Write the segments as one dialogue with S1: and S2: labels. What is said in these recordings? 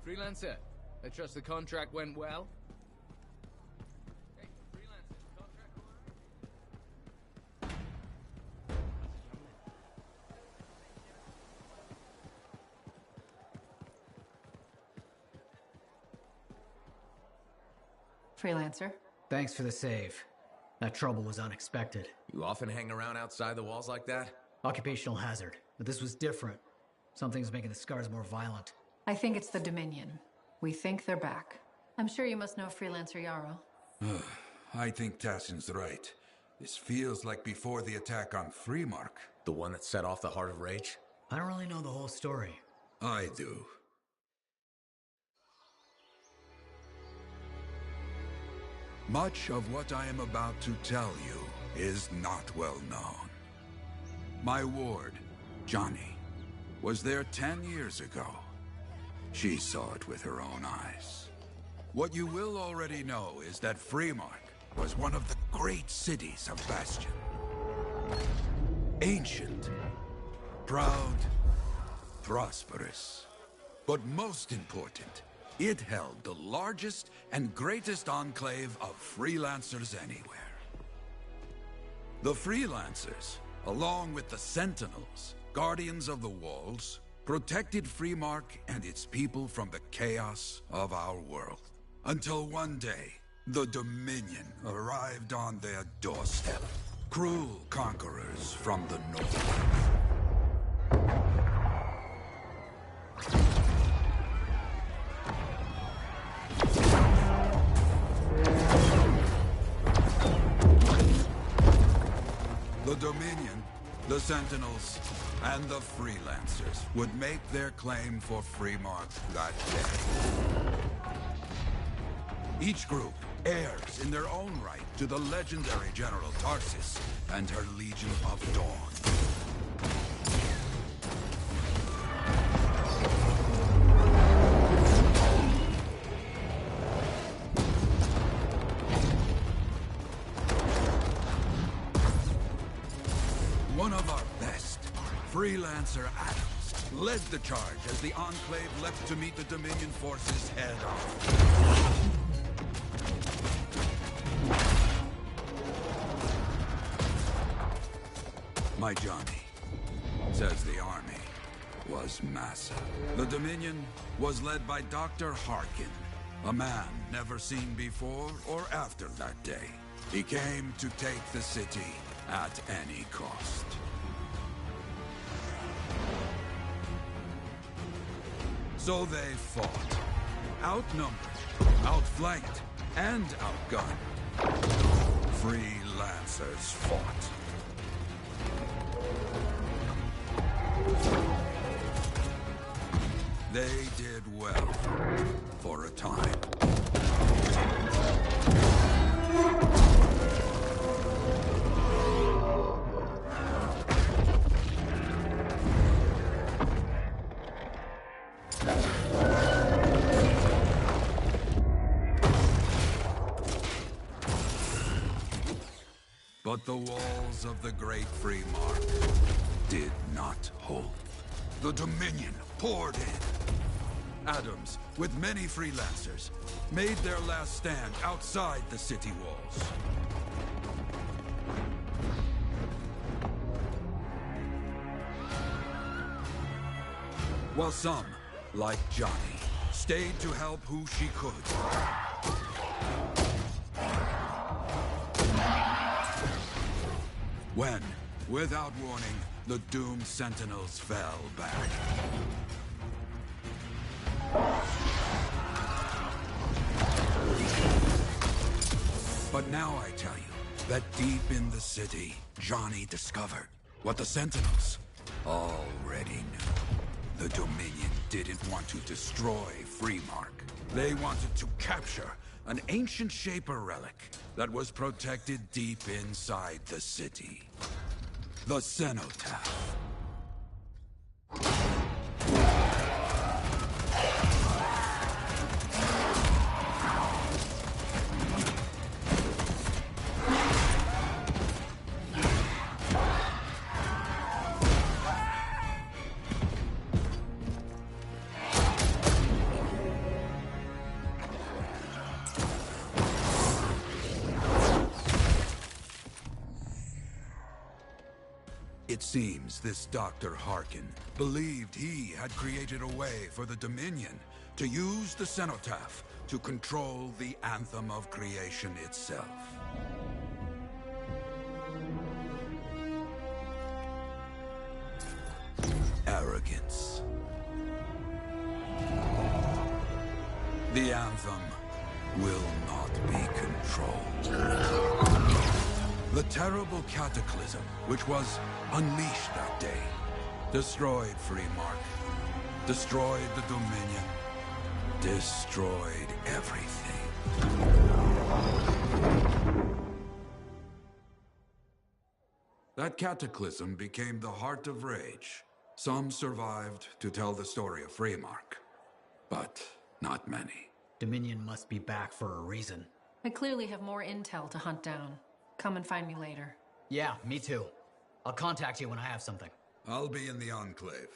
S1: Freelancer, I trust the contract went well? Hey, Freelancer, contract
S2: Freelancer.
S3: Thanks for the save. That trouble was unexpected.
S4: You often hang around outside the walls like that?
S3: Occupational hazard, but this was different. Something's making the scars more violent.
S2: I think it's the Dominion. We think they're back. I'm sure you must know Freelancer Yarrow.
S5: I think Tassin's right. This feels like before the attack on Freemark.
S4: The one that set off the Heart of Rage?
S3: I don't really know the whole story.
S5: I do. Much of what I am about to tell you is not well known. My ward, Johnny, was there 10 years ago. She saw it with her own eyes. What you will already know is that Freemark was one of the great cities of Bastion. Ancient, proud, prosperous. But most important, it held the largest and greatest enclave of freelancers anywhere. The freelancers, along with the Sentinels, guardians of the walls, protected Freemark and its people from the chaos of our world. Until one day, the Dominion arrived on their doorstep. Cruel conquerors from the north. The Dominion, the Sentinels, and the Freelancers would make their claim for Freemark that day. Each group heirs in their own right to the legendary General Tarsis and her Legion of Dawn. One of our best, Freelancer Adams, led the charge as the Enclave left to meet the Dominion forces head-on. My Johnny says the army was massive. The Dominion was led by Dr. Harkin, a man never seen before or after that day. He came to take the city at any cost. So they fought. Outnumbered, outflanked, and outgunned. Freelancers fought. They did well, for a time. But the walls of the Great Freemark did not hold. The Dominion poured in. Adams, with many freelancers, made their last stand outside the city walls. While some, like Johnny, stayed to help who she could. When, without warning, the doomed Sentinels fell back. But now I tell you that deep in the city, Johnny discovered what the Sentinels already knew. The Dominion didn't want to destroy Freemark. They wanted to capture an ancient Shaper relic that was protected deep inside the city. The Cenotaph. It seems this Dr. Harkin believed he had created a way for the Dominion to use the Cenotaph to control the Anthem of creation itself. Arrogance. The Anthem will not be controlled. The terrible cataclysm which was unleashed that day destroyed Freemark, destroyed the Dominion, destroyed everything. That cataclysm became the heart of rage. Some survived to tell the story of Freemark, but not many.
S3: Dominion must be back for a reason.
S2: I clearly have more intel to hunt down. Come and find me later.
S3: Yeah, me too. I'll contact you when I have something.
S5: I'll be in the Enclave.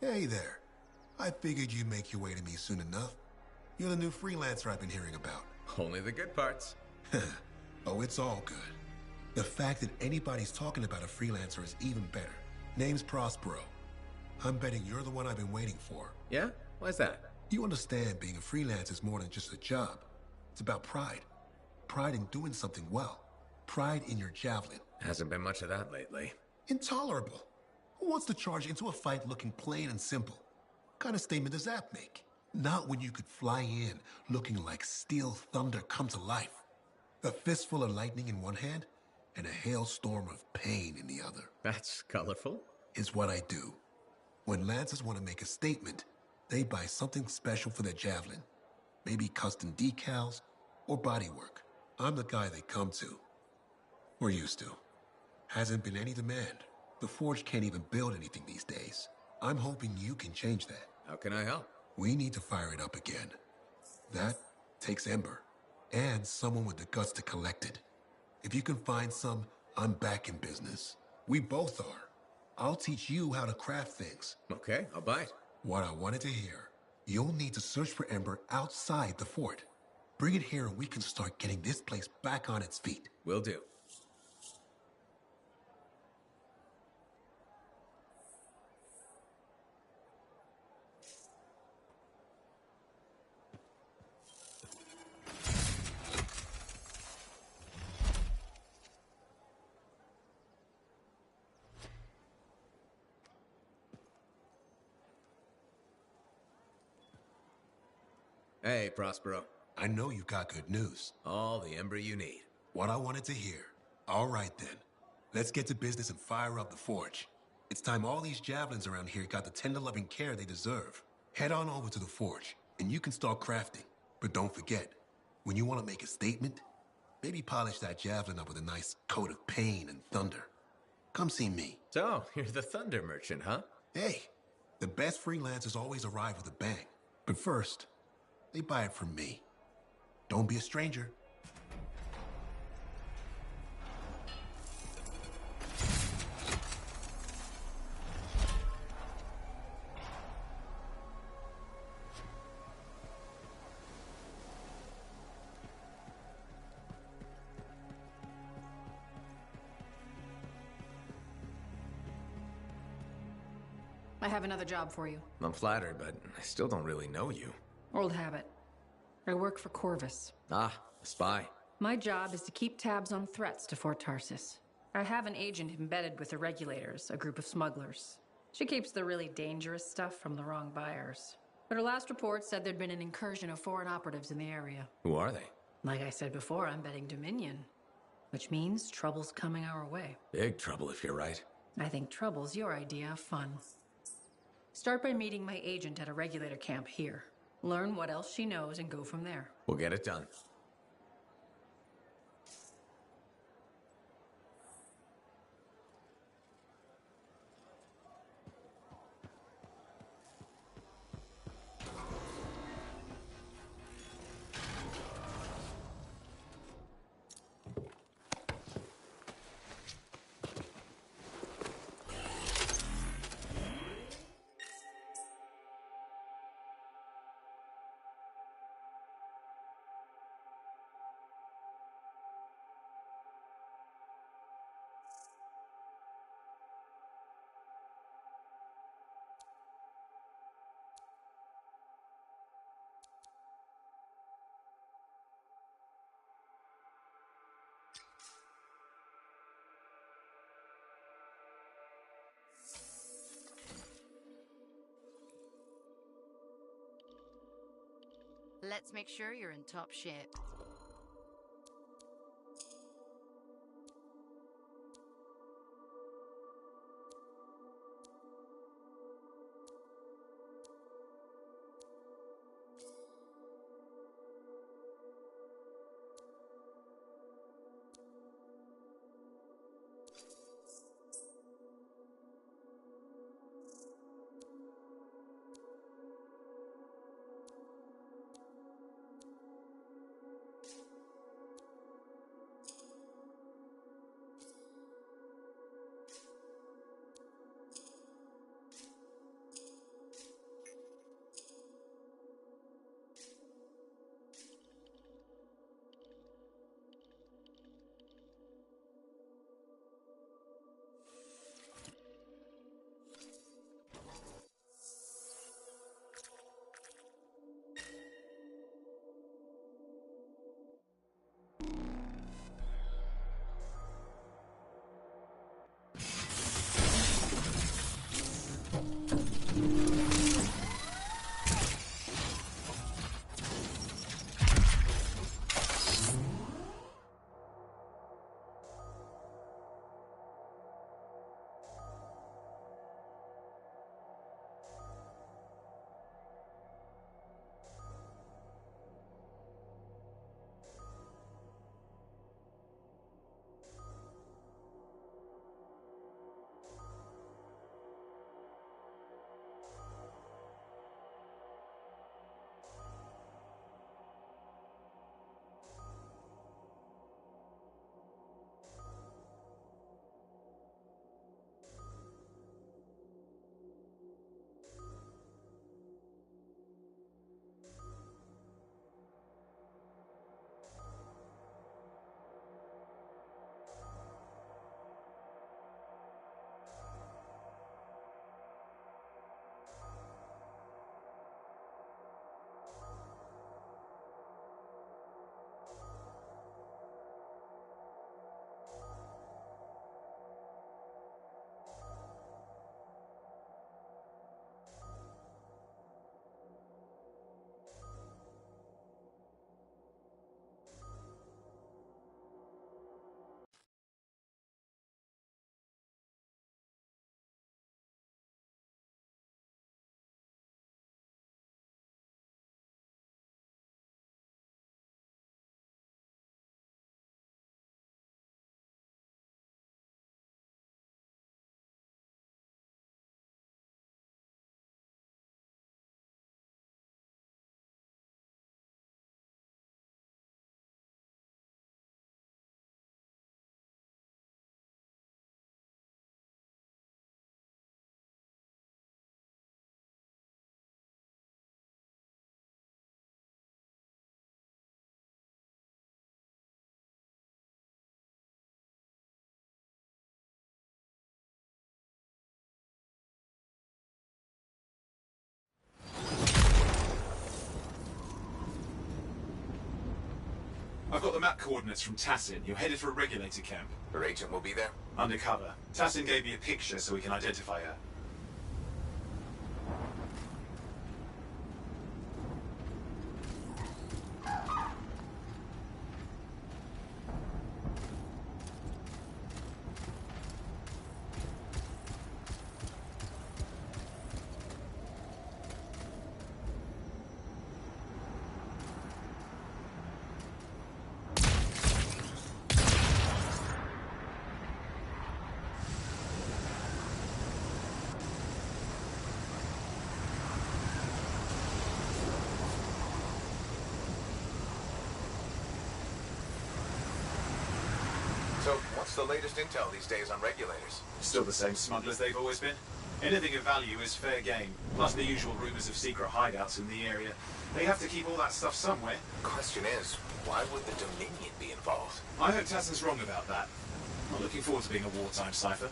S6: Hey there. I figured you'd make your way to me soon enough. You're the new freelancer I've been hearing about.
S4: Only the good parts.
S6: Oh, it's all good. The fact that anybody's talking about a freelancer is even better. Name's Prospero. I'm betting you're the one I've been waiting for.
S4: Yeah? Why's that?
S6: You understand being a freelancer is more than just a job. It's about pride. Pride in doing something well. Pride in your javelin.
S4: Hasn't been much of that lately.
S6: Intolerable. Who wants to charge into a fight looking plain and simple? What kind of statement does that make? Not when you could fly in looking like steel thunder come to life. A fistful of lightning in one hand and a hailstorm of pain in the other.
S4: That's colorful.
S6: Is what I do. When Lancers want to make a statement, they buy something special for their javelin. Maybe custom decals or bodywork. I'm the guy they come to. Or used to. Hasn't been any demand. The Forge can't even build anything these days. I'm hoping you can change that.
S4: How can I help?
S6: We need to fire it up again. That takes Ember. And someone with the guts to collect it. If you can find some, I'm back in business. We both are. I'll teach you how to craft things.
S4: Okay, I'll bite.
S6: What I wanted to hear. You'll need to search for Ember outside the fort. Bring it here and we can start getting this place back on its feet.
S4: Will do. Hey, Prospero.
S6: I know you've got good news.
S4: All the Ember you need.
S6: What I wanted to hear. All right then. Let's get to business and fire up the Forge. It's time all these javelins around here got the tender loving care they deserve. Head on over to the Forge, and you can start crafting. But don't forget, when you want to make a statement, maybe polish that javelin up with a nice coat of pain and thunder. Come see me.
S4: So, you're the Thunder Merchant, huh?
S6: Hey, the best freelancers always arrive with a bang. But first, they buy it from me. Don't be a stranger.
S2: I have another job for you.
S4: I'm flattered, but I still don't really know you.
S2: Old habit. I work for Corvus.
S4: Ah, a spy.
S2: My job is to keep tabs on threats to Fort Tarsis. I have an agent embedded with the Regulators, a group of smugglers. She keeps the really dangerous stuff from the wrong buyers. But her last report said there'd been an incursion of foreign operatives in the area.
S4: Who are they?
S2: Like I said before, I'm betting Dominion. Which means trouble's coming our way.
S4: Big trouble if you're right.
S2: I think trouble's your idea of fun. Start by meeting my agent at a Regulator camp here. Learn what else she knows and go from there.
S4: We'll get it done.
S7: Let's make sure you're in top shape.
S8: I've got the map coordinates from Tassin. You're headed for a regulator camp.
S4: Her agent will be there?
S8: Undercover. Tassin gave me a picture so we can identify her.
S4: So, what's the latest intel these days on regulators?
S8: Still the same smugglers they've always been. Anything of value is fair game, plus the usual rumors of secret hideouts in the area. They have to keep all that stuff somewhere.
S4: Question is, why would the Dominion be involved?
S8: I hope Tassin's wrong about that. I'm looking forward to being a wartime cipher.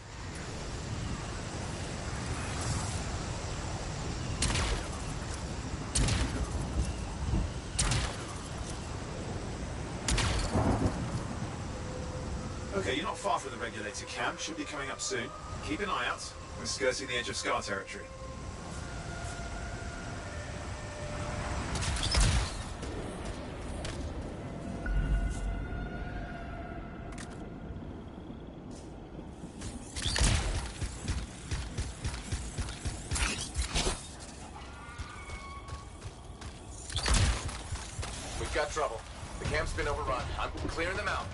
S8: Okay, you're not far from the regulator camp. Should be coming up soon. Keep an eye out. We're skirting the edge of Scar territory.
S4: trouble. The camp's been overrun. I'm clearing them out.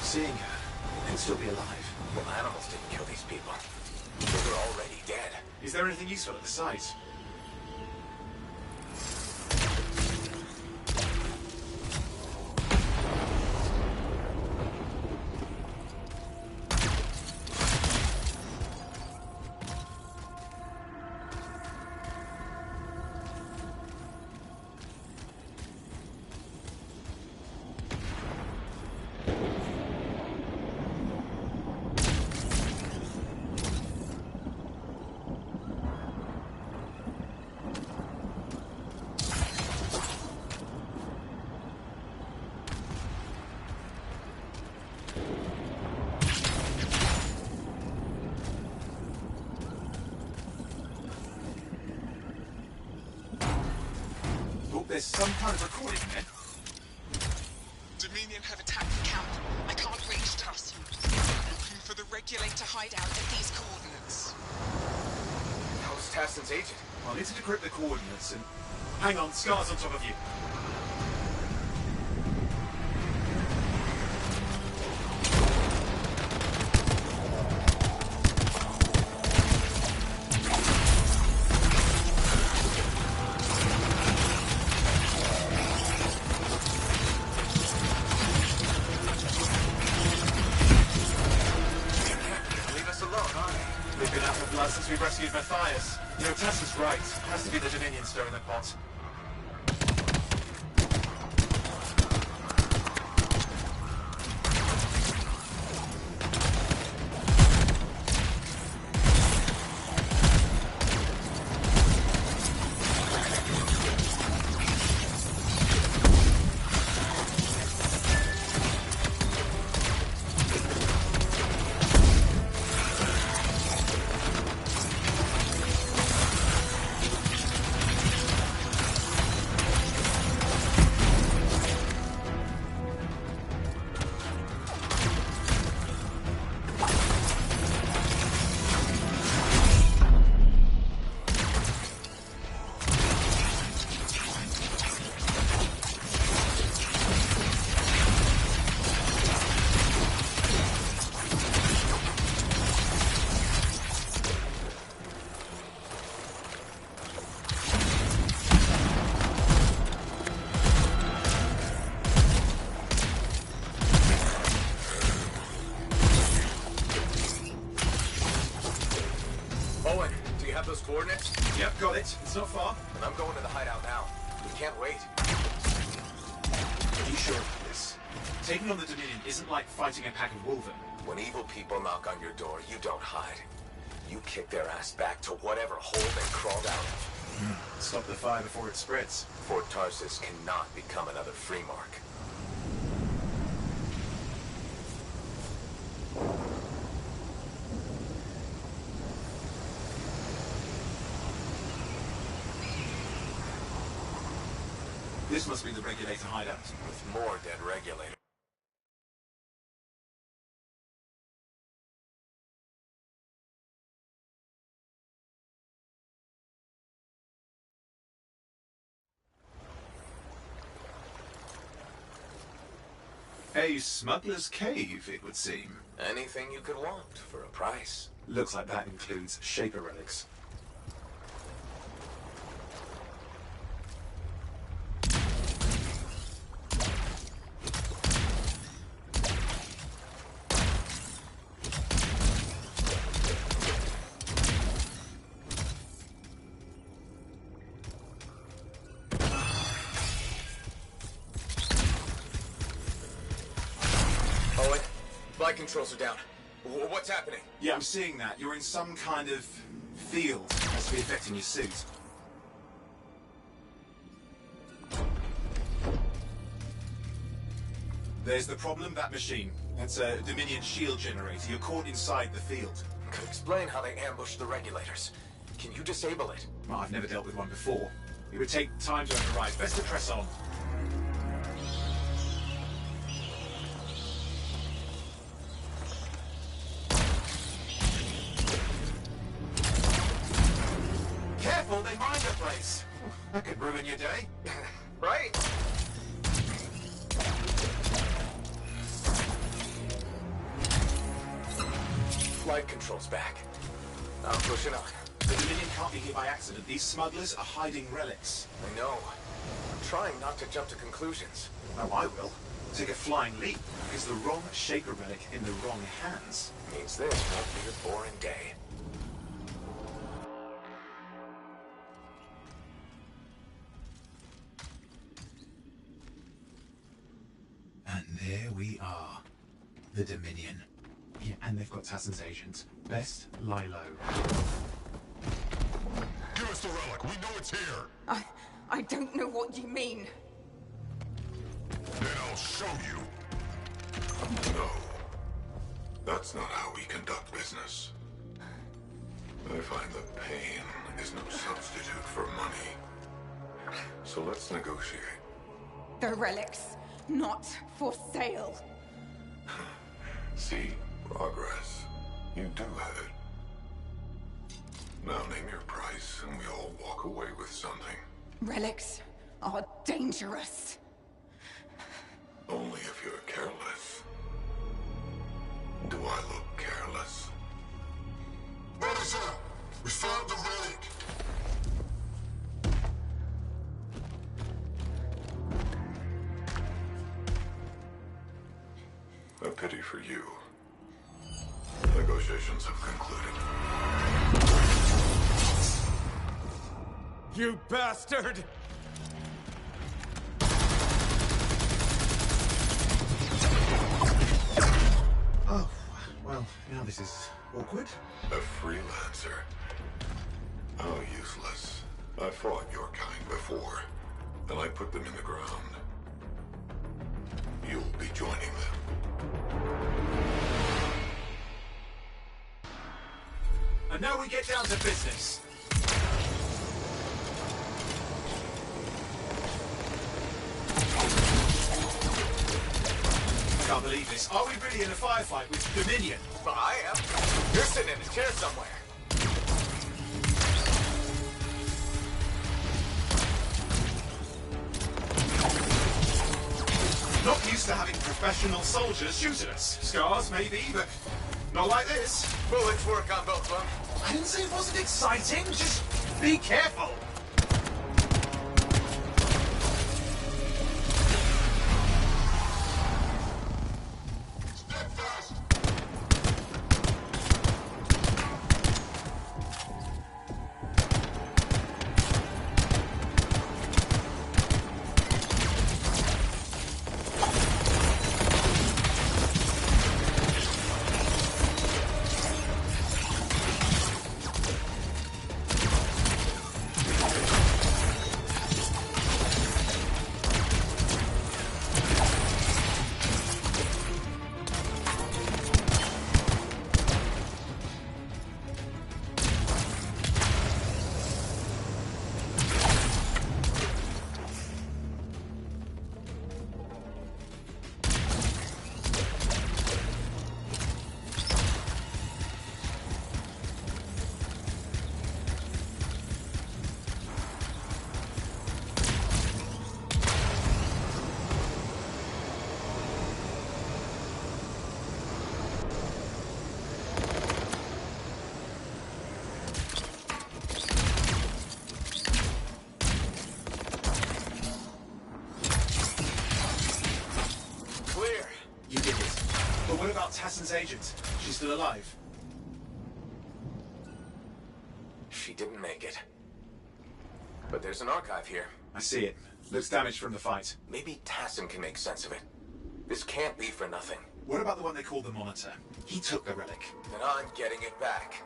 S8: Seeing her and still be alive.
S4: Well, animals didn't kill these people. They were already dead.
S8: Is there anything useful at the site? There's some kind of recording there.
S9: Dominion have attacked the camp. I can't reach Tuss. Looking for the regulator hideout at these coordinates.
S4: How's Tassin's agent?
S8: I'll need to decrypt the coordinates and... Hang on, Scar's on top of you. Since we rescued Matthias. You know, Tess is right. It has to be the Dominion stirring the pot.
S4: Those coordinates?
S8: Yep, got it. It's not far.
S4: And I'm going to the hideout now. We can't wait.
S8: Are you sure about this? Taking on the Dominion isn't like fighting a pack of wolven.
S4: When evil people knock on your door, you don't hide. You kick their ass back to whatever hole they crawled out of.
S8: Stop the fire before it spreads.
S4: Fort Tarsis cannot become another free mark.
S8: This must be the regulator hideout.
S4: With more dead regulators.
S8: A smuggler's cave, it would seem.
S4: Anything you could want for a price.
S8: Looks like that includes Shaper relics.
S4: Flight controls are down. What's happening?
S8: Yeah, I'm seeing that. You're in some kind of field. Must be affecting your suit. There's the problem, that machine. That's a Dominion shield generator. You're caught inside the field.
S4: Could explain how they ambushed the regulators. Can you disable it?
S8: Well, I've never dealt with one before. It would take time to override. Best to press on. Careful, they mine the place. That could ruin your day.
S4: Right? Flight control's back. I'm pushing on.
S8: The Dominion can't be here by accident. These smugglers are hiding relics.
S4: I know. I'm trying not to jump to conclusions.
S8: Oh, I will. Take a flying leap. Is the wrong Shaper relic in the wrong hands?
S4: Means this won't be a boring day.
S8: And there we are. The Dominion. Yeah, and they've got Tassin's agent. Best lie low.
S10: Give us the relic. We know it's here.
S11: I don't know what you mean.
S10: Then I'll show you. No. That's not how we conduct business. I find that pain is no substitute for money. So let's negotiate.
S11: The relics, not for sale.
S10: See, progress. You do have it. Now name your price, and we all walk away with something.
S11: Relics are dangerous.
S10: Only if you're careless. Do I look careless? Officer, we found the relic. A pity for you. Negotiations have concluded.
S1: You bastard!
S8: Oh, well, now this is awkward.
S10: A freelancer. How useless. I fought your kind before, and I put them in the ground. You'll be joining them.
S8: And now we get down to business. I can't believe this. Are we really in a firefight with Dominion?
S4: Well, I am. You're sitting in a chair somewhere.
S8: Not used to having professional soldiers shoot at us. Scars, maybe, but not like this.
S4: Bullets work on both of them.
S8: I didn't say it wasn't exciting. Just be careful. What about Tassin's agent? She's still alive?
S4: She didn't make it. But there's an archive here.
S8: I see it. Looks damaged from the fight.
S4: Maybe Tassin can make sense of it. This can't be for nothing.
S8: What about the one they called the Monitor? He took the relic.
S4: And I'm getting it back.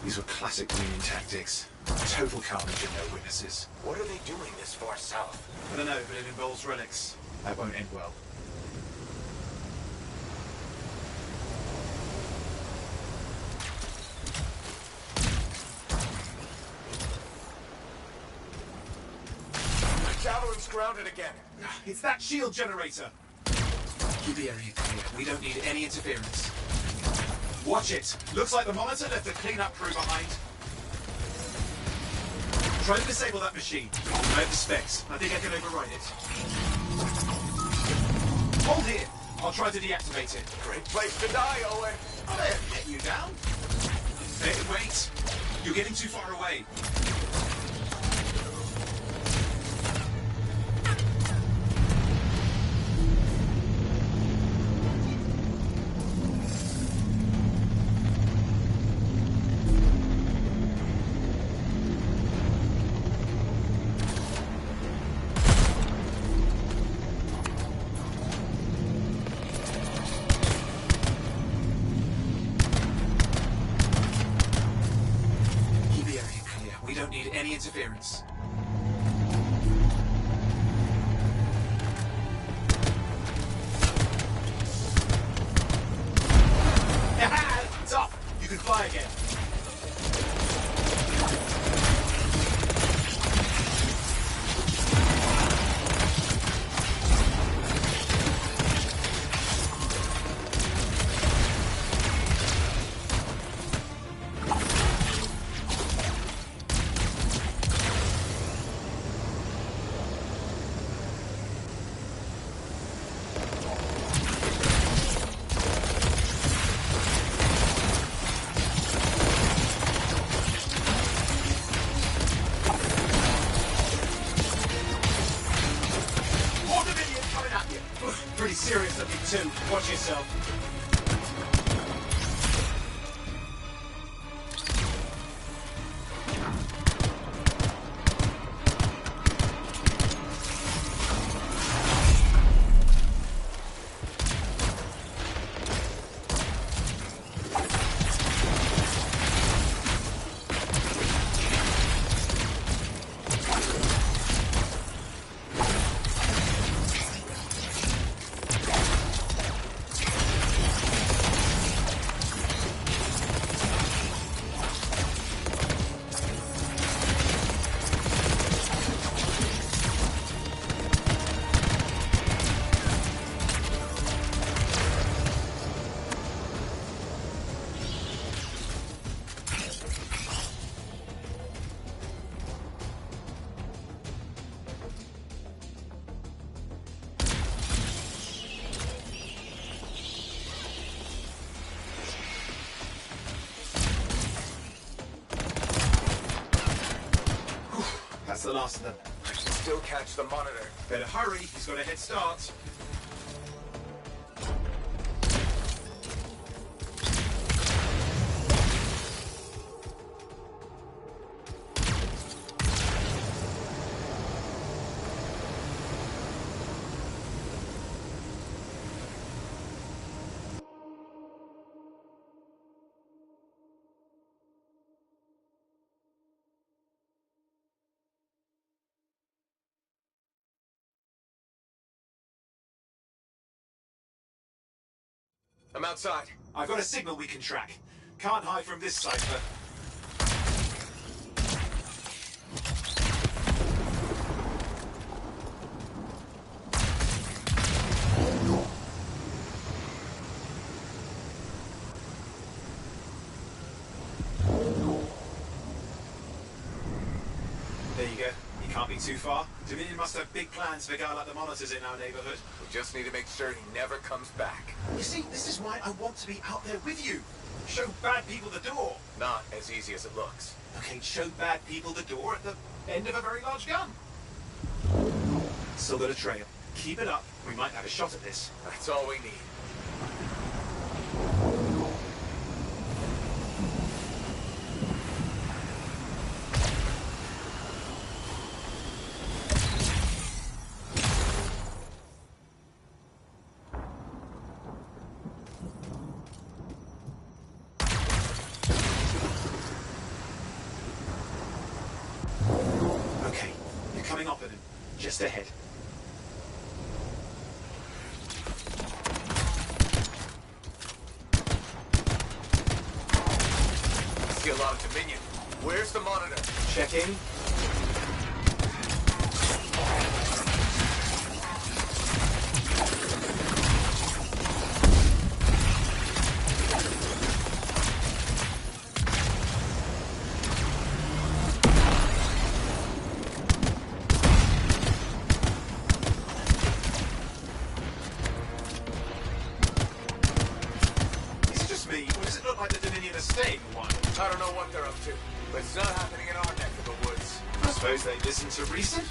S8: These were classic Union tactics. Total carnage and no witnesses.
S4: What are they doing this far south?
S8: I don't know, but it involves relics. That won't end well.
S4: The Javelin's grounded again.
S8: It's that shield generator. Keep the area clear. We don't need any interference. Watch it. Looks like the Monitor left a cleanup crew behind. Try to disable that machine. I have the specs. I think I can override it. Hold here. I'll try to deactivate it.
S4: Great place to die, Owen.
S8: I'll let you down. Hey, wait. You're getting too far away. Interference. It's off. You can fly again. Serious looking too. Watch yourself. That's the last of them.
S4: I can still catch the Monitor.
S8: Better hurry, he's got a head start.
S4: I'm outside.
S8: I've got a signal we can track. Can't hide from this cipher. There you go. You can't be too far. Dominion must have big plans for a guy like the Monitors in our neighborhood.
S4: We just need to make sure he never comes back.
S8: You see, this is why I want to be out there with you. Show bad people the door.
S4: Not as easy as it looks.
S8: Okay, show bad people the door at the end of a very large gun. Still got a trail. Keep it up. We might have a shot at this.
S4: That's all we need.
S8: coming up at him. Just ahead.
S4: I see a lot of Dominion. Where's the monitor?
S8: Checking.
S4: I don't know what they're up to, but it's not happening in our neck of the woods.
S8: I suppose they listen to reason?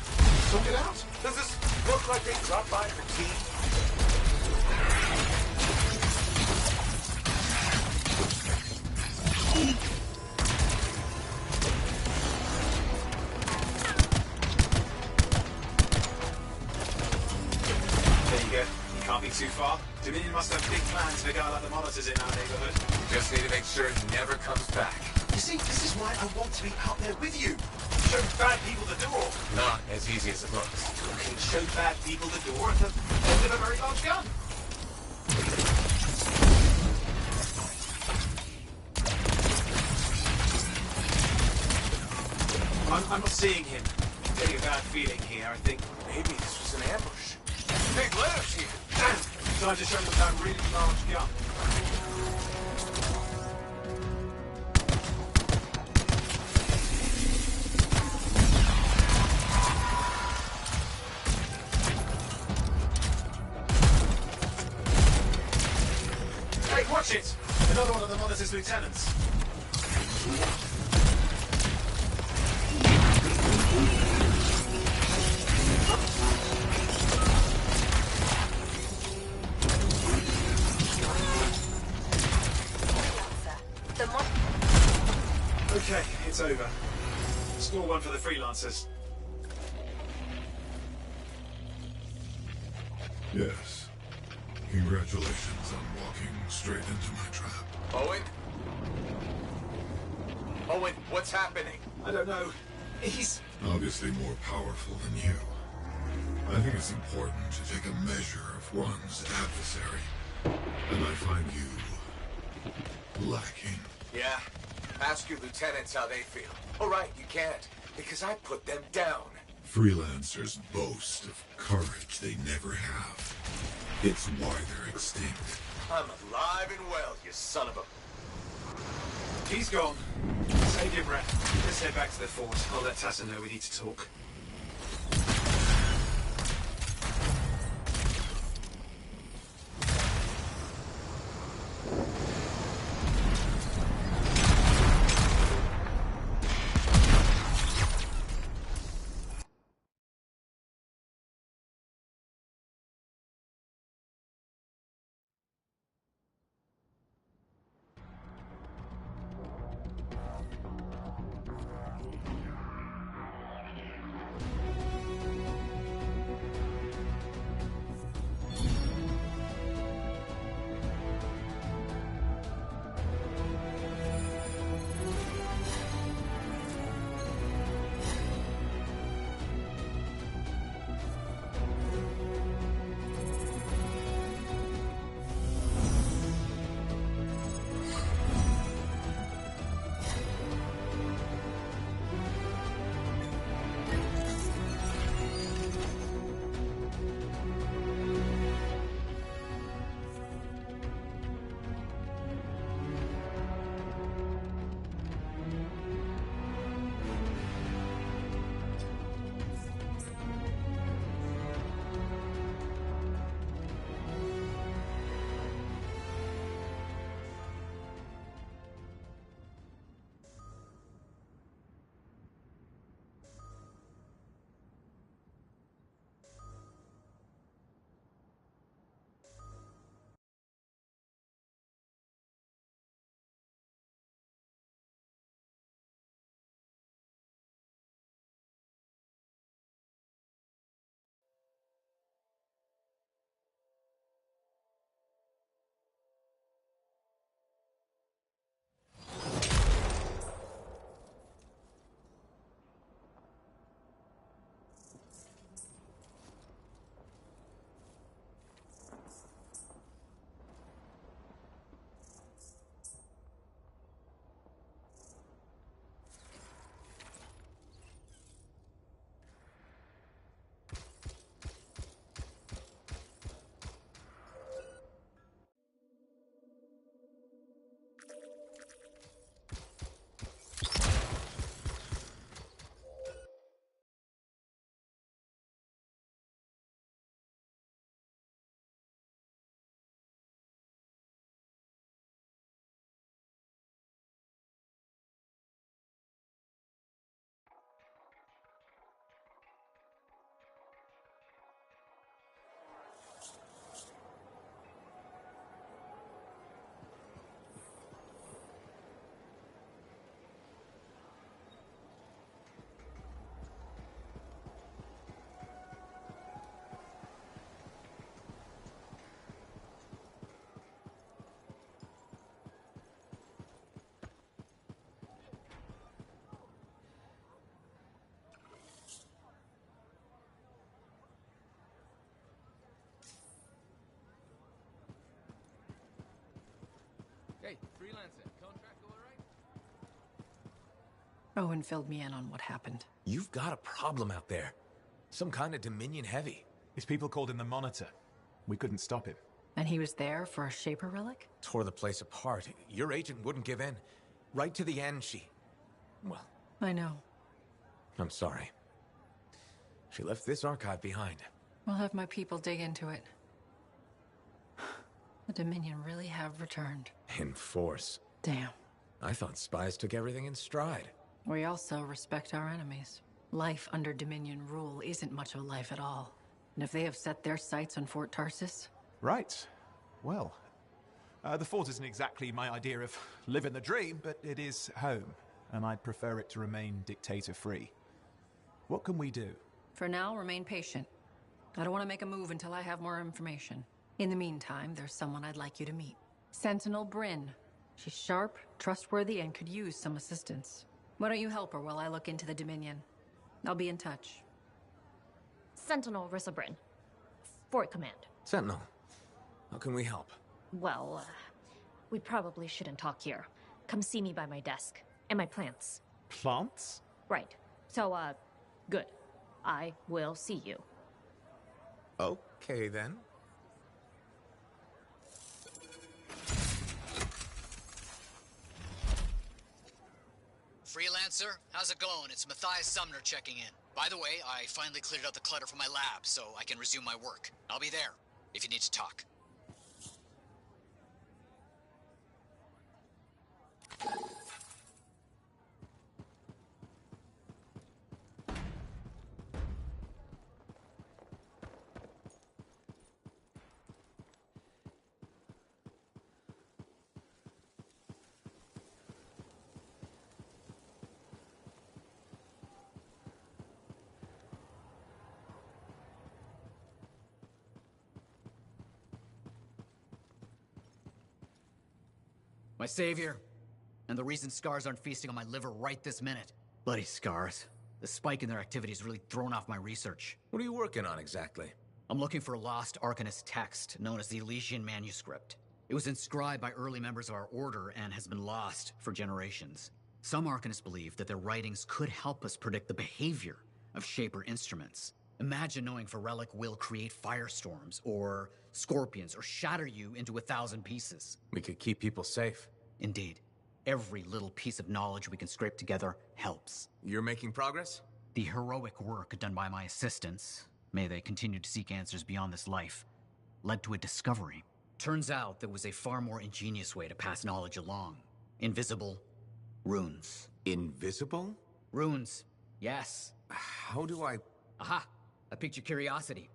S8: Talk it out.
S4: Does this look like they dropped by for tea?
S8: There you go. You can't be too far. Dominion must have big plans for a guy like the monitors in our neighborhood.
S4: Just need to make sure he never comes back.
S8: You see, this is why I want to be out there with you. Show bad people the door.
S4: Not as easy as it looks.
S8: You can show bad people the door at the end of a very large gun. I'm not seeing him. I'm getting a bad feeling here, I think.
S4: Maybe this was an ambush. Big letters here.
S8: Time to show them that really large gun. Hey, watch it! Another one of the monitor's lieutenants. Okay, it's over. Score one for the freelancers.
S10: Yes. Congratulations on walking straight into my trap.
S4: Owen? Owen, what's happening?
S8: I don't know. He's...
S10: Obviously more powerful than you. I think it's important to take a measure of one's adversary. And I find you lacking.
S4: Yeah. Ask your lieutenants how they feel. Oh, right, you can't, because I put them down.
S10: Freelancers boast of courage they never have. It's why they're extinct.
S4: I'm alive and well, you son of a...
S8: He's gone. Save your breath. Let's head back to the fort. I'll let Tassa know we need to talk.
S1: Hey, freelancer, contract all right?
S2: Owen filled me in on what happened.
S4: You've got a problem out there. Some kind of Dominion heavy.
S8: His people called him the Monitor. We couldn't stop him.
S2: And he was there for a Shaper relic?
S4: Tore the place apart. Your agent wouldn't give in. Right to the end, well,
S2: I know.
S4: I'm sorry. She left this archive behind.
S2: We'll have my people dig into it. The Dominion really have returned.
S4: In force.
S2: Damn.
S4: I thought spies took everything in stride.
S2: We also respect our enemies. Life under Dominion rule isn't much of a life at all. And if they have set their sights on Fort Tarsis...
S8: Right. Well, the fort isn't exactly my idea of living the dream, but it is home, and I'd prefer it to remain dictator-free. What can we do?
S2: For now, remain patient. I don't want to make a move until I have more information. In the meantime, there's someone I'd like you to meet. Sentinel Bryn. She's sharp, trustworthy, and could use some assistance. Why don't you help her while I look into the Dominion? I'll be in touch.
S12: Sentinel Rissa Bryn. Fort Command.
S4: Sentinel, how can we help?
S12: Well, we probably shouldn't talk here. Come see me by my desk. And my plants.
S8: Plants?
S12: Right. So, good. I will see you.
S4: Okay, then.
S13: Freelancer, how's it going? It's Matthias Sumner checking in. By the way, I finally cleared out the clutter from my lab, so I can resume my work. I'll be there, if you need to talk.
S3: My savior, and the reason scars aren't feasting on my liver right this minute. Bloody scars. The spike in their activity has really thrown off my research.
S4: What are you working on exactly?
S3: I'm looking for a lost Arcanist text known as the Elysian Manuscript. It was inscribed by early members of our order and has been lost for generations. Some Arcanists believe that their writings could help us predict the behavior of Shaper instruments. Imagine knowing if a relic will create firestorms, or scorpions, or shatter you into 1,000 pieces.
S4: We could keep people safe.
S3: Indeed. Every little piece of knowledge we can scrape together helps.
S4: You're making progress?
S3: The heroic work done by my assistants, may they continue to seek answers beyond this life, led to a discovery. Turns out there was a far more ingenious way to pass knowledge along. Invisible runes.
S4: Invisible?
S3: Runes, yes.
S4: How do I...
S3: Aha! I piqued your curiosity.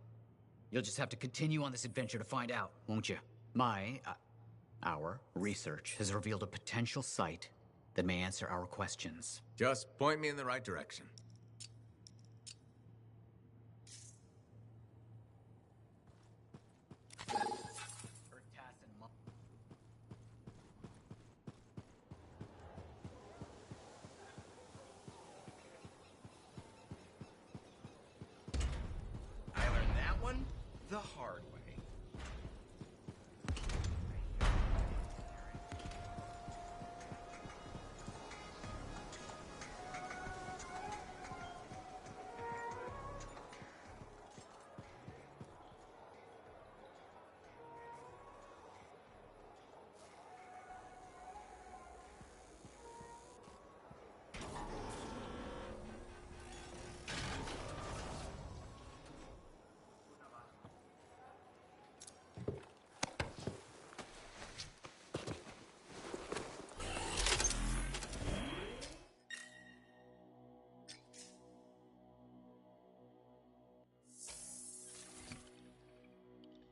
S3: You'll just have to continue on this adventure to find out, won't you? Our research has revealed a potential site that may answer our questions.
S4: Just point me in the right direction.
S13: I learned that one the hard way.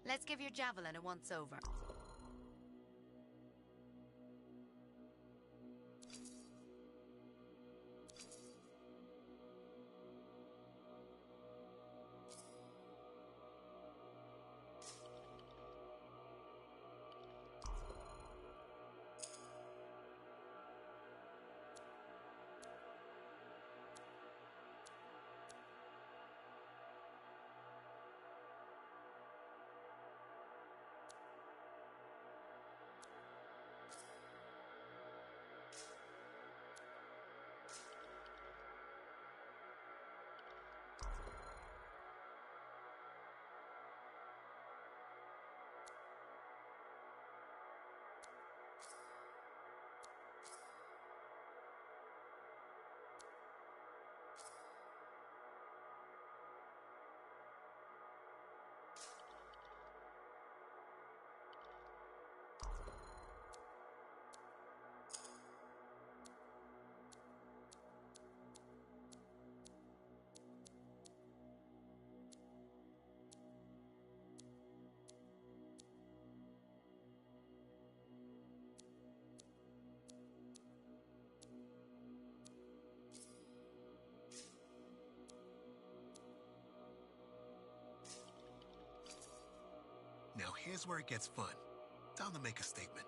S7: Let's give your javelin a once-over.
S6: Now here's where it gets fun. Time to make a statement.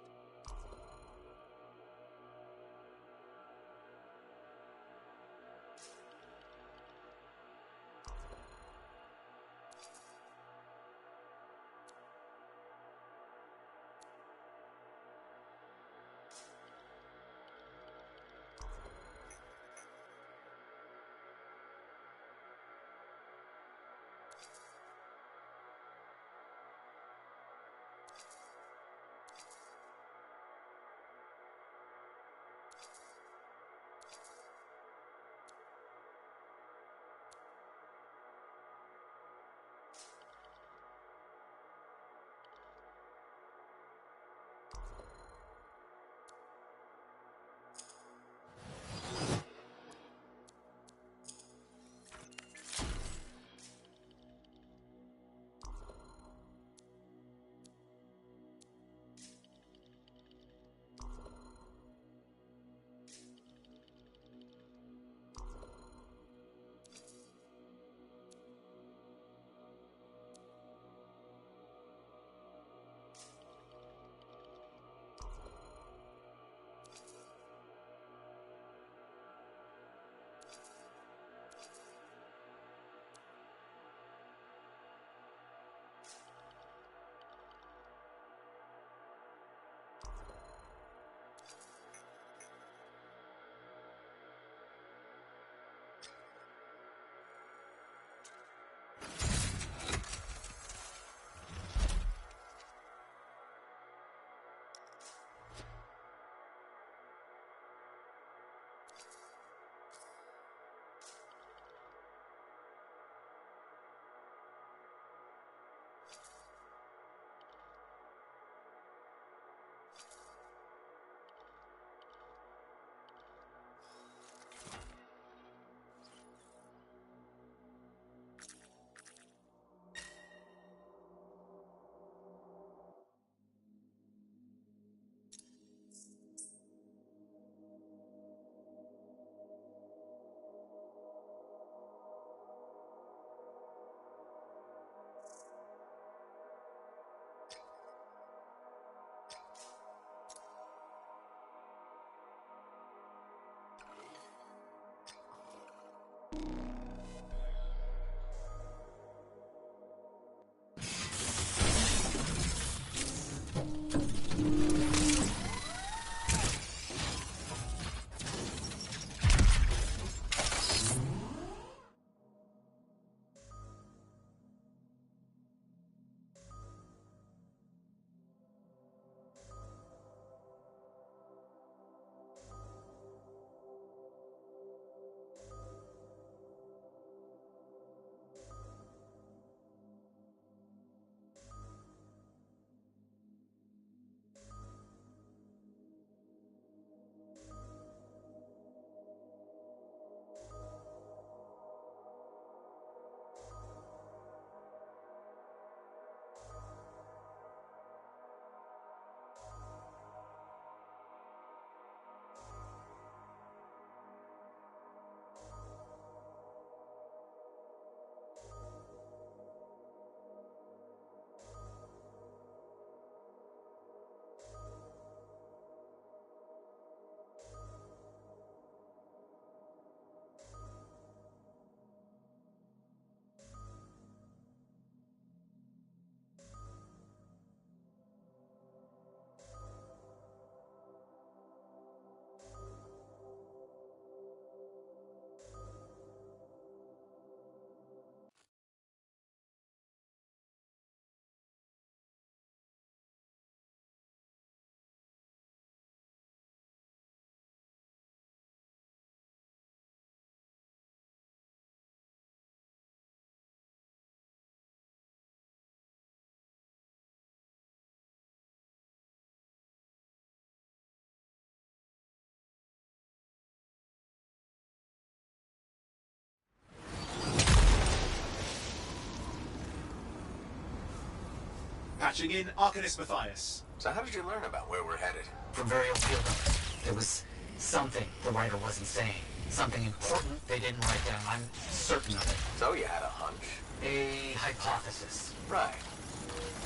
S8: Patching in Arcanist Matthias.
S4: So how did you learn about where we're headed?
S3: From very old field notes. There was something the writer wasn't saying. Something important they didn't write down. I'm certain of it.
S4: So you had a hunch?
S3: A hypothesis.
S4: Right.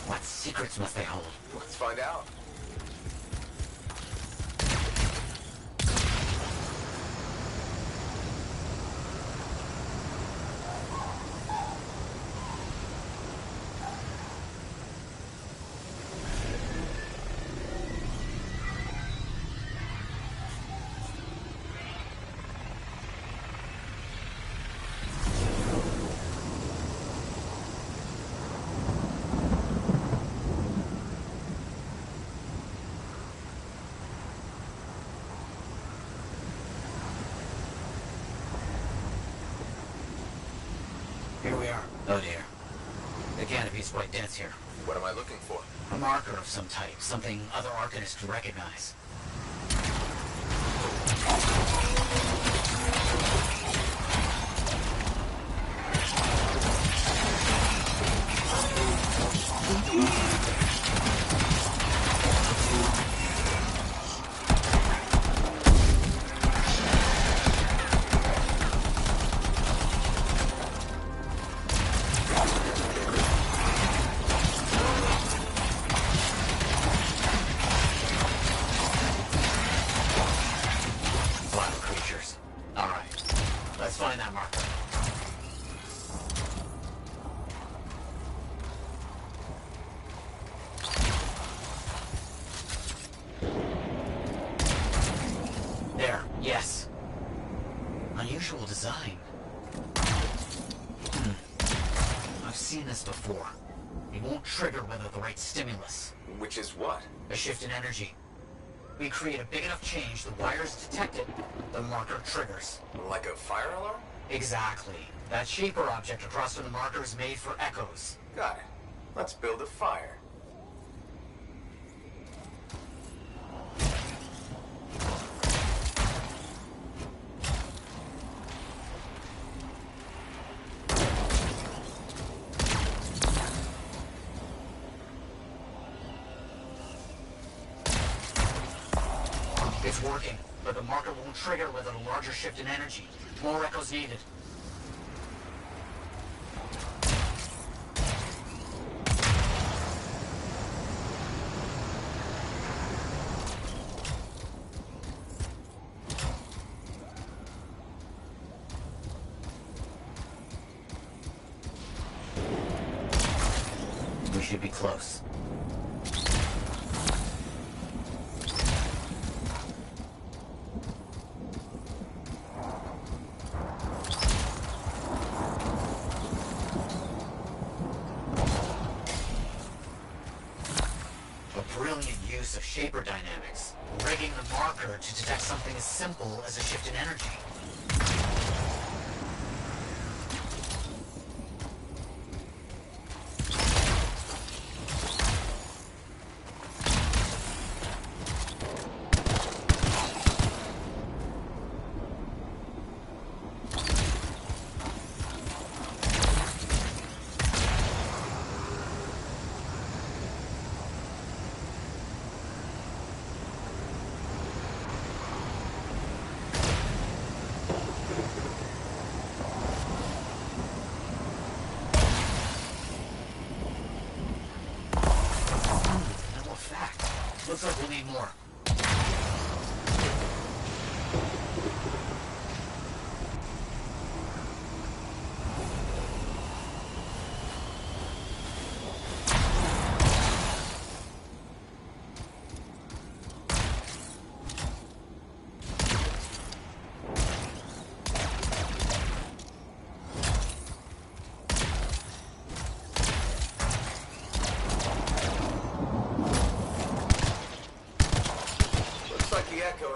S3: What secrets must they hold?
S4: Let's find out.
S3: Here we are. Oh dear. The canopy's quite dense here.
S4: What am I looking for?
S3: A marker of some type, something other Arcanists could recognize. Unusual design. I've seen this before. It won't trigger without the right stimulus.
S4: Which is what?
S3: A shift in energy. We create a big enough change, the wires detect it, the marker triggers.
S4: Like a fire alarm?
S3: Exactly. That shaper object across from the marker is made for echoes.
S4: Got it. Let's build a fire.
S3: It's working, but the marker won't trigger without a larger shift in energy. More echoes needed. We should be close. Of shaper dynamics, rigging the marker to detect something as simple as a shift in energy. Looks like we'll need more.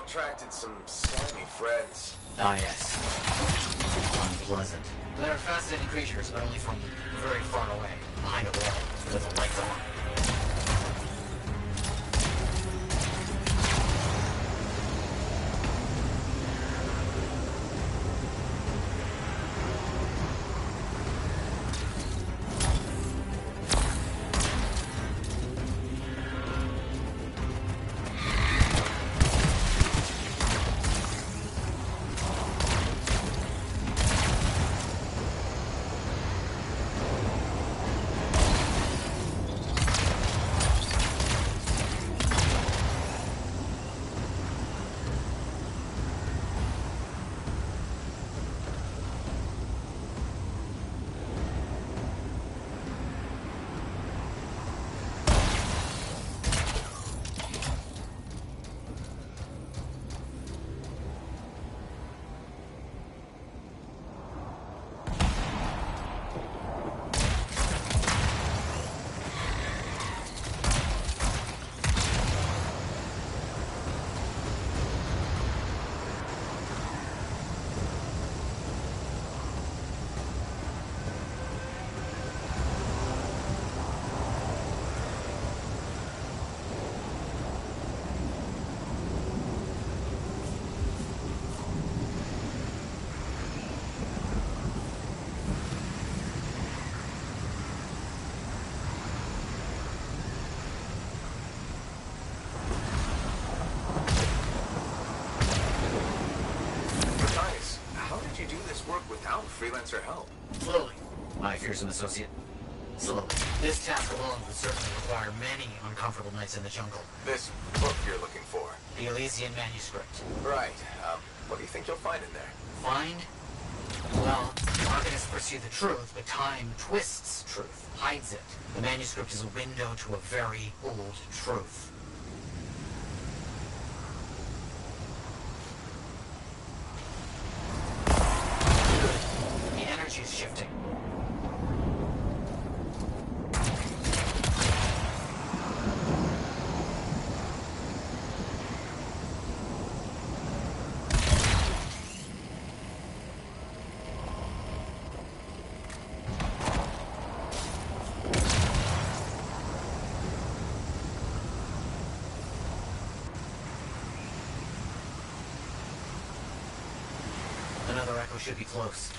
S4: Attracted some slimy friends.
S3: Ah, yes. Unpleasant. They're fascinating creatures, but only from very far away, behind a wall, with the lights on.
S4: freelancer help?
S3: Slowly, my fearsome associate. Slowly. This task alone would certainly require many uncomfortable nights in the jungle.
S4: This book you're looking for?
S3: The Elysian manuscript.
S4: Right. What do you think you'll find in there?
S3: Find? Well, Arcanists pursue the truth, but time twists truth, hides it. The manuscript is a window to a very old truth. The energy is shifting. Another echo should be close.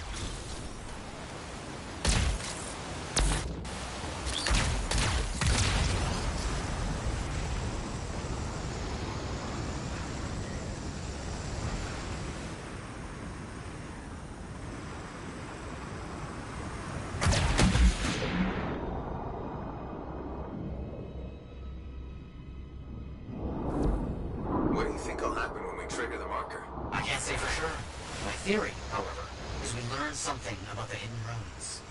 S4: What do you think will happen when we trigger the marker?
S3: I can't say for sure. My theory, however, is we learn something about the hidden runes.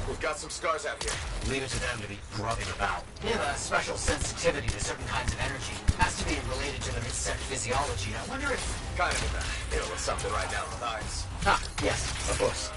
S4: We've got some scars out here.
S3: Leave it to them to be grubbing about. They have a special sensitivity to certain kinds of energy. Has to be related to their insect physiology. I wonder if...
S4: Kind of in the middle of something right now with eyes.
S3: Ah, yes, of course.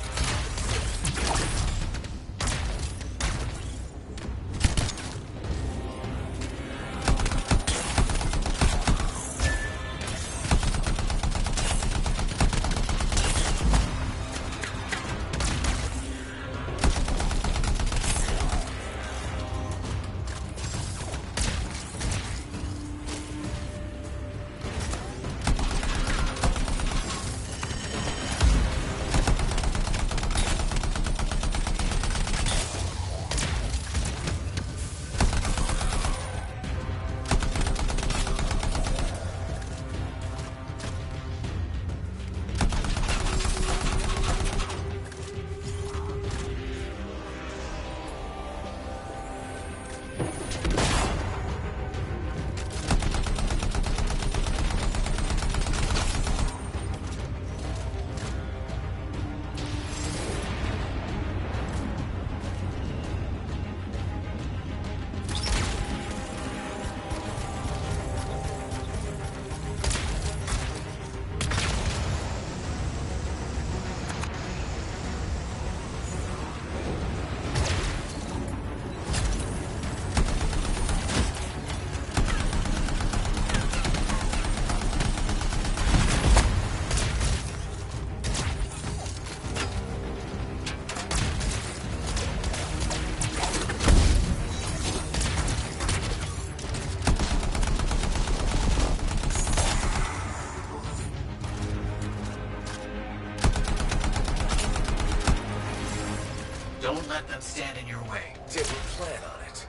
S3: Don't let them stand in your way.
S4: Didn't plan on it.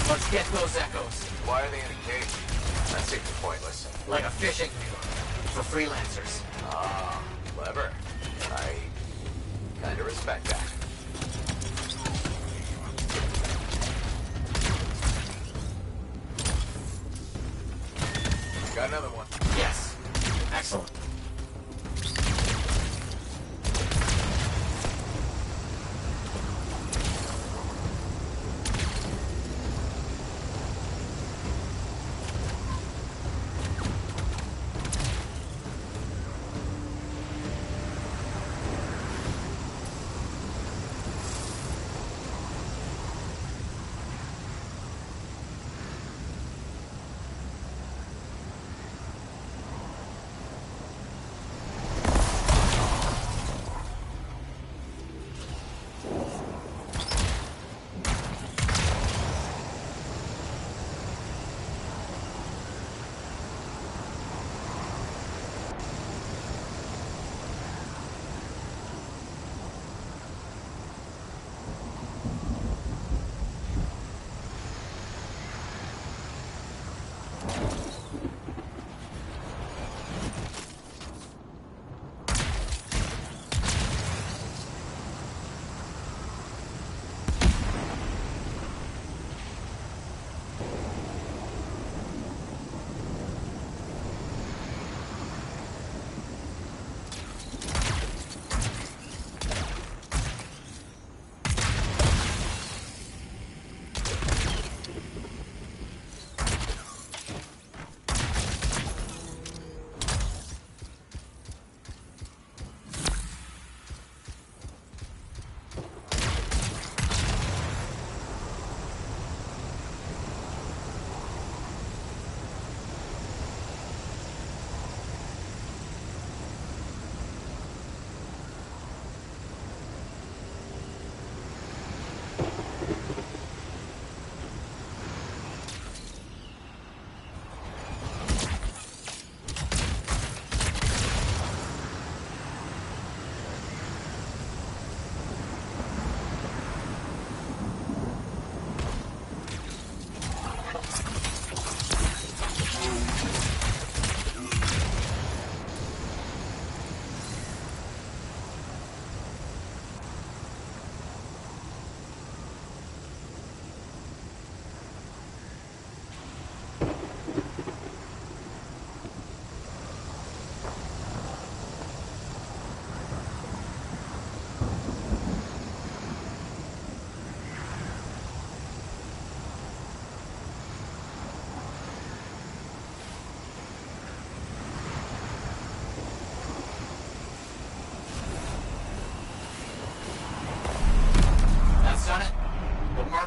S3: Let's get those echoes.
S4: Why are they in a cage? That seems pointless.
S3: Like a fishing reel for freelancers.
S4: Ah, clever. I kinda respect that. Got another one.
S3: Yes. Excellent.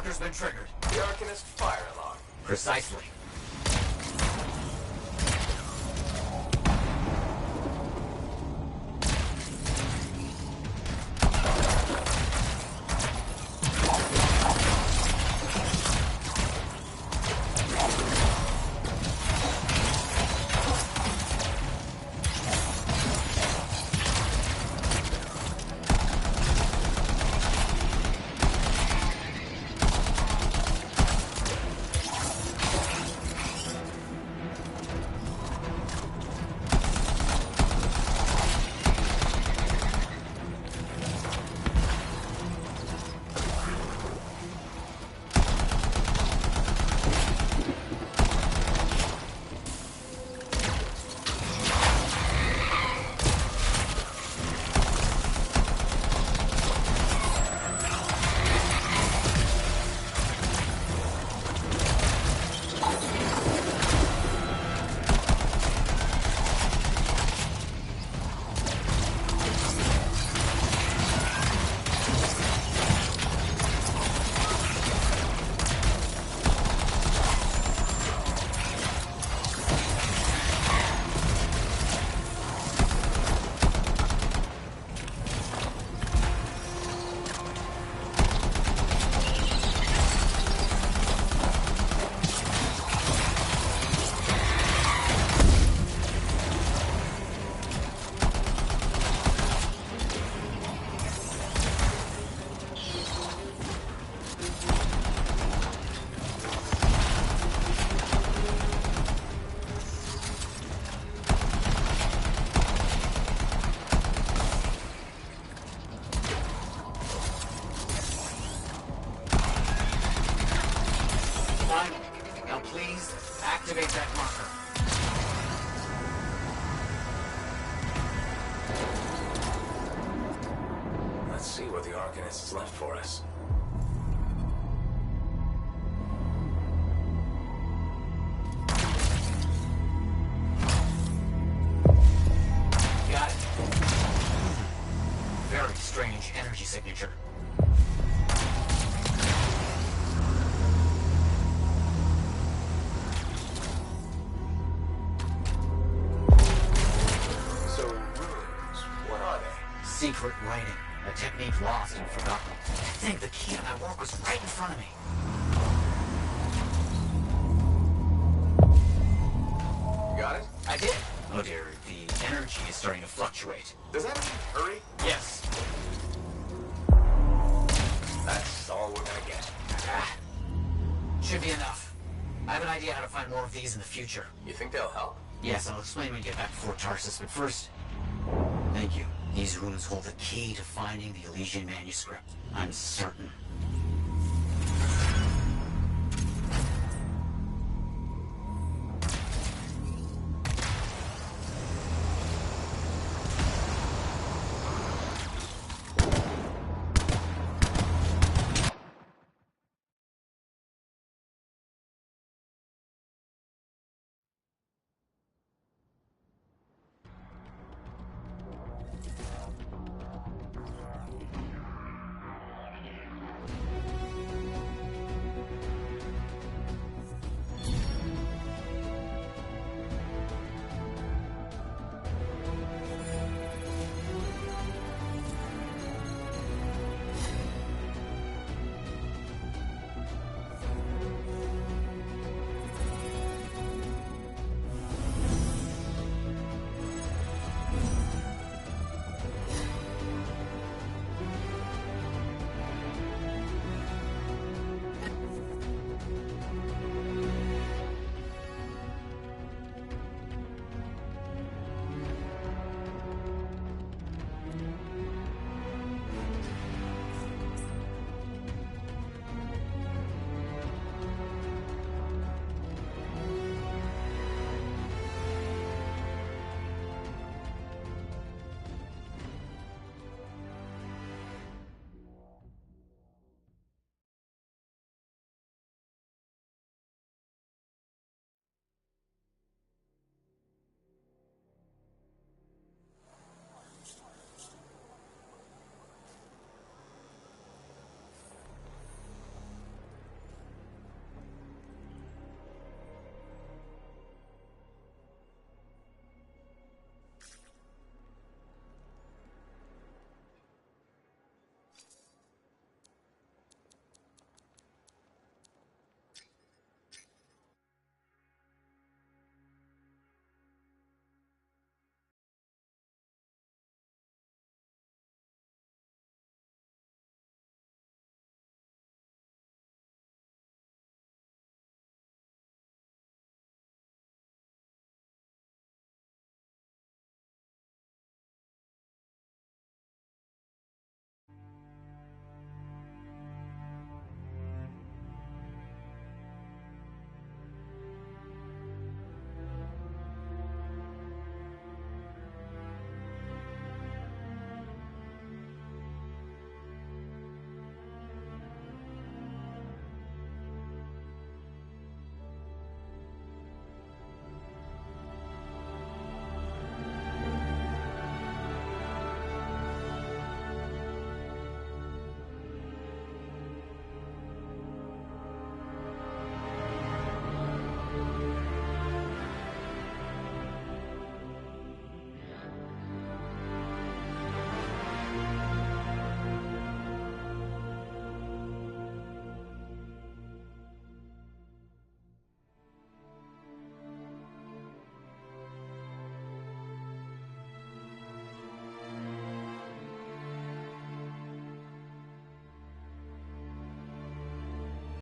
S3: marker's been triggered.
S4: The Arcanist fire alarm.
S3: Precisely. Activate that marker.
S4: Let's see what the Arcanist's left for us.
S3: Got it. Very strange energy signature. Secret writing, a technique lost and forgotten. I think the key to my work was right in front of me.
S4: Got it?
S3: I did. Oh dear, the energy is starting to fluctuate.
S4: Does that mean hurry?
S3: Yes.
S4: That's all we're gonna get.
S3: Should be enough. I have an idea how to find more of these in the future.
S4: You think they'll help?
S3: Yes, I'll explain when we get back to Fort Tarsus, but first, thank you. These runes hold the key to finding the Elysian manuscript. I'm certain